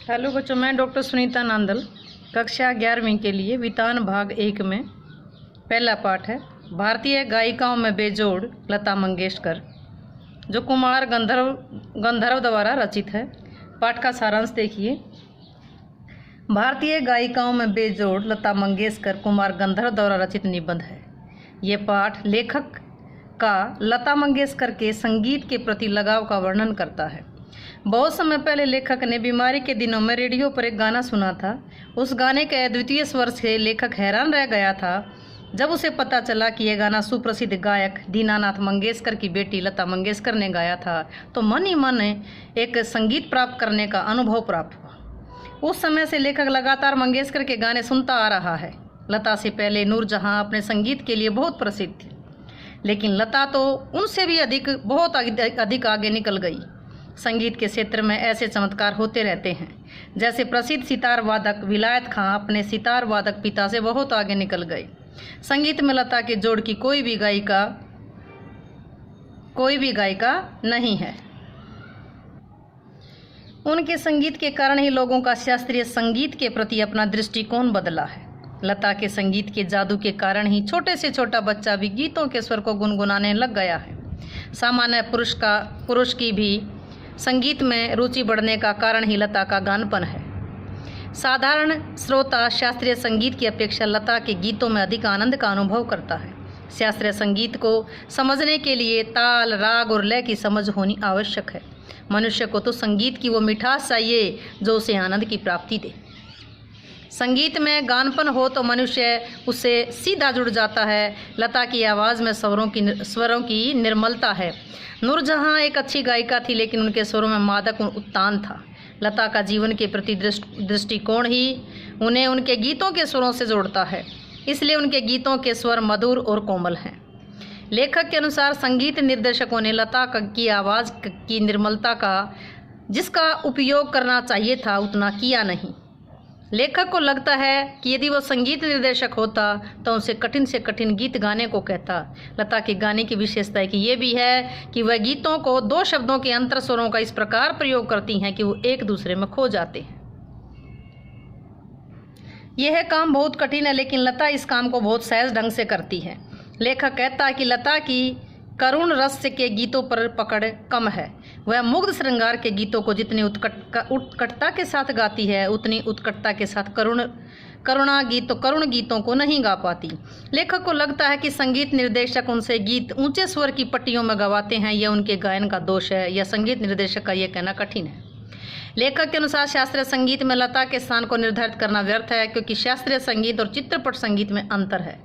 Hello बच्चों, मैं doctor Sunita Nandal कक्षा 11वीं के लिए वितान भाग 1 में पहला पाठ है भारतीय गायिकाओं में बेजोड़ लता मंगेशकर, जो कुमार गंधर्व द्वारा रचित है। पाठ का सारांश देखिए। भारतीय गायिकाओं में बेजोड़ लता मंगेशकर कुमार गंधर्व द्वारा रचित निबंध है। ये पाठ लेखक का लता मंगेशकर के संगीत के प्रति लगाव का वर्णन करता है। बहुत समय पहले लेखक ने बीमारी के दिनों में रेडियो पर एक गाना सुना था। उस गाने के अद्वितीय स्वर से लेखक हैरान रह गया था। जब उसे पता चला कि यह गाना सुप्रसिद्ध गायक दीनानाथ मंगेशकर की बेटी लता मंगेशकर ने गाया था, तो मन ही मन एक संगीत प्राप्त करने का अनुभव प्राप्त हुआ। उस समय से लेखक लगातार मंगेशकर के गाने सुनता आ रहा है। लता से पहले नूरजहां अपने संगीत के लिए बहुत प्रसिद्ध थी, लेकिन लता तो उनसे भी बहुत अधिक आगे निकल गई। संगीत के क्षेत्र में ऐसे चमत्कार होते रहते हैं, जैसे प्रसिद्ध सितार वादक विलायत खां अपने सितार वादक पिता से बहुत आगे निकल गए। संगीत में लता के जोड़ की कोई भी गायिका नहीं है। उनके संगीत के कारण ही लोगों का शास्त्रीय संगीत के प्रति अपना दृष्टिकोण बदला है। लता के संगीत के जादू के कारण ही छोटे से छोटा बच्चा भी गीतों के स्वर को गुनगुनाने लग गया है। सामान्य पुरुष की भी संगीत में रुचि बढ़ने का कारण ही लता का गानपन है। साधारण श्रोता शास्त्रीय संगीत की अपेक्षा लता के गीतों में अधिक आनंद का अनुभव करता है। शास्त्रीय संगीत को समझने के लिए ताल, राग और लय की समझ होनी आवश्यक है। मनुष्य को तो संगीत की वो मिठास चाहिए जो उसे आनंद की प्राप्ति दे। संगीत में गानपन हो तो मनुष्य उससे सीधा जुड़ जाता है। लता की आवाज़ में स्वरों की निर्मलता है। नूरजहां एक अच्छी गायिका थी, लेकिन उनके स्वरों में मादक उत्तान था। लता का जीवन के प्रति दृष्टिकोण ही उन्हें उनके गीतों के स्वरों से जोड़ता है, इसलिए उनके गीतों के स्वर मधुर और कोमल हैं। लेखक के अनुसार संगीत निर्देशकों ने लता की आवाज़ की निर्मलता का जिसका उपयोग करना चाहिए था उतना किया नहीं। लेखक को लगता है कि यदि वो संगीत निर्देशक होता तो उनसे कठिन से कठिन गीत गाने को कहता। लता के गाने की विशेषता कि ये भी है कि वह गीतों को दो शब्दों के अंतर स्वरों का इस प्रकार प्रयोग करती हैं कि वो एक दूसरे में खो जाते हैं। यह काम बहुत कठिन है, लेकिन लता इस काम को बहुत सहज ढंग से करती है। लेखक कहता है कि लता की करुण रस के गीतों पर पकड़ कम है। वह मुग्ध श्रृंगार के गीतों को जितनी उत्कटता के साथ गाती है, उतनी उत्कटता के साथ करुण गीतों को नहीं गा पाती। लेखक को लगता है कि संगीत निर्देशक उनसे गीत ऊंचे स्वर की पट्टियों में गवाते हैं। यह उनके गायन का दोष है या संगीत निर्देशक का यह कहना कठिन है। लेखक के अनुसार शास्त्रीय संगीत में लता के स्थान को निर्धारित करना व्यर्थ है, क्योंकि शास्त्रीय संगीत और चित्रपट संगीत में अंतर है।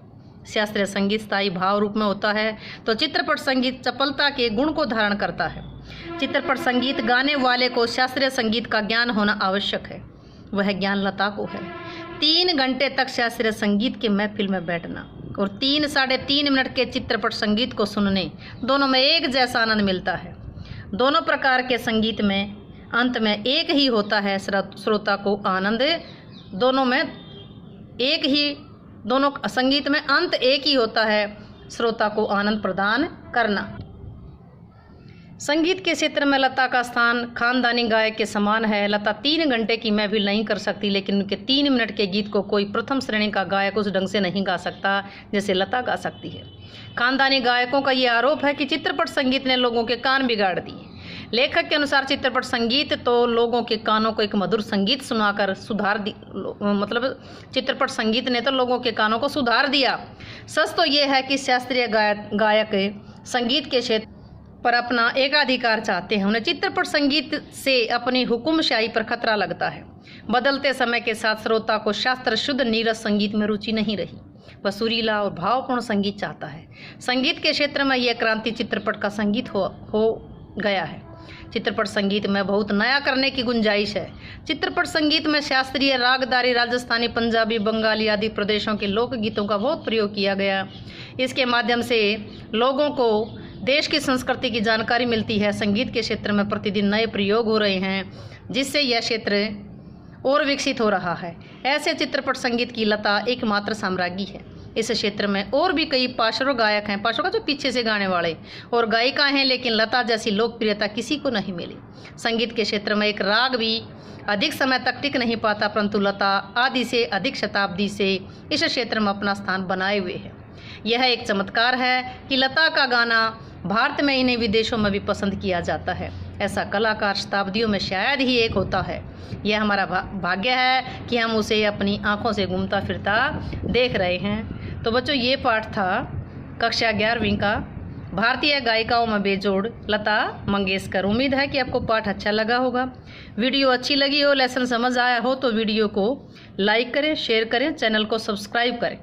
शास्त्रीय संगीत स्थायी भाव रूप में होता है, तो चित्रपट संगीत चपलता के गुण को धारण करता है। चित्रपट संगीत गाने वाले को शास्त्रीय संगीत का ज्ञान होना आवश्यक है। वह ज्ञान लता को है। 3 घंटे तक शास्त्रीय संगीत के महफिल में बैठना और 3-3.5 मिनट के चित्रपट संगीत को सुनने, दोनों में एक जैसा आनंद मिलता है। दोनों प्रकार के संगीत में अंत में एक ही होता है, श्रोता को आनंद। दोनों संगीत में अंत एक ही होता है, श्रोता को आनंद प्रदान करना। संगीत के क्षेत्र में लता का स्थान खानदानी गायक के समान है। लता 3 घंटे की महफिल नहीं कर सकती, लेकिन उनके 3 मिनट के गीत को कोई प्रथम श्रेणी का गायक उस ढंग से नहीं गा सकता जैसे लता गा सकती है। खानदानी गायकों का ये आरोप है कि चित्रपट संगीत ने लोगों के कान बिगाड़ दिए। लेखक के अनुसार चित्रपट संगीत तो लोगों के कानों को एक मधुर संगीत सुनाकर चित्रपट संगीत ने तो लोगों के कानों को सुधार दिया। सच तो ये है कि शास्त्रीय गायक संगीत के क्षेत्र पर अपना एकाधिकार चाहते हैं। उन्हें चित्रपट संगीत से अपनी हुकुमशाही पर खतरा लगता है। बदलते समय के साथ श्रोता को शास्त्र शुद्ध नीरस संगीत में रुचि नहीं रही। वह सुरीला और भावपूर्ण संगीत चाहता है। संगीत के क्षेत्र में यह क्रांति चित्रपट का संगीत हो गया है। चित्रपट संगीत में बहुत नया करने की गुंजाइश है। चित्रपट संगीत में शास्त्रीय रागदारी, राजस्थानी, पंजाबी, बंगाली आदि प्रदेशों के लोकगीतों का बहुत प्रयोग किया गया। इसके माध्यम से लोगों को देश की संस्कृति की जानकारी मिलती है। संगीत के क्षेत्र में प्रतिदिन नए प्रयोग हो रहे हैं, जिससे यह क्षेत्र और विकसित हो रहा है। ऐसे चित्रपट संगीत की लता एकमात्र साम्राज्ञी है। इस क्षेत्र में और भी कई पार्श्व गायक हैं, पार्श्व का जो पीछे से गाने वाले, और गायिका हैं, लेकिन लता जैसी लोकप्रियता किसी को नहीं मिली। संगीत के क्षेत्र में एक राग भी अधिक समय तक टिक नहीं पाता, परंतु लता आधी से अधिक शताब्दी से इस क्षेत्र में अपना स्थान बनाए हुए है। यह एक चमत्कार है कि लता का गाना भारत में ही नहीं विदेशों में भी पसंद किया जाता है। ऐसा कलाकार शताब्दियों में शायद ही एक होता है। यह हमारा भाग्य है कि हम उसे अपनी आंखों से घूमता फिरता देख रहे हैं। तो बच्चों, ये पाठ था कक्षा 11वीं का भारतीय गायिकाओं में बेजोड़ लता मंगेशकर। उम्मीद है कि आपको पाठ अच्छा लगा होगा। वीडियो अच्छी लगी हो, लेसन समझ आया हो तो वीडियो को लाइक करें, शेयर करें, चैनल को सब्सक्राइब करें।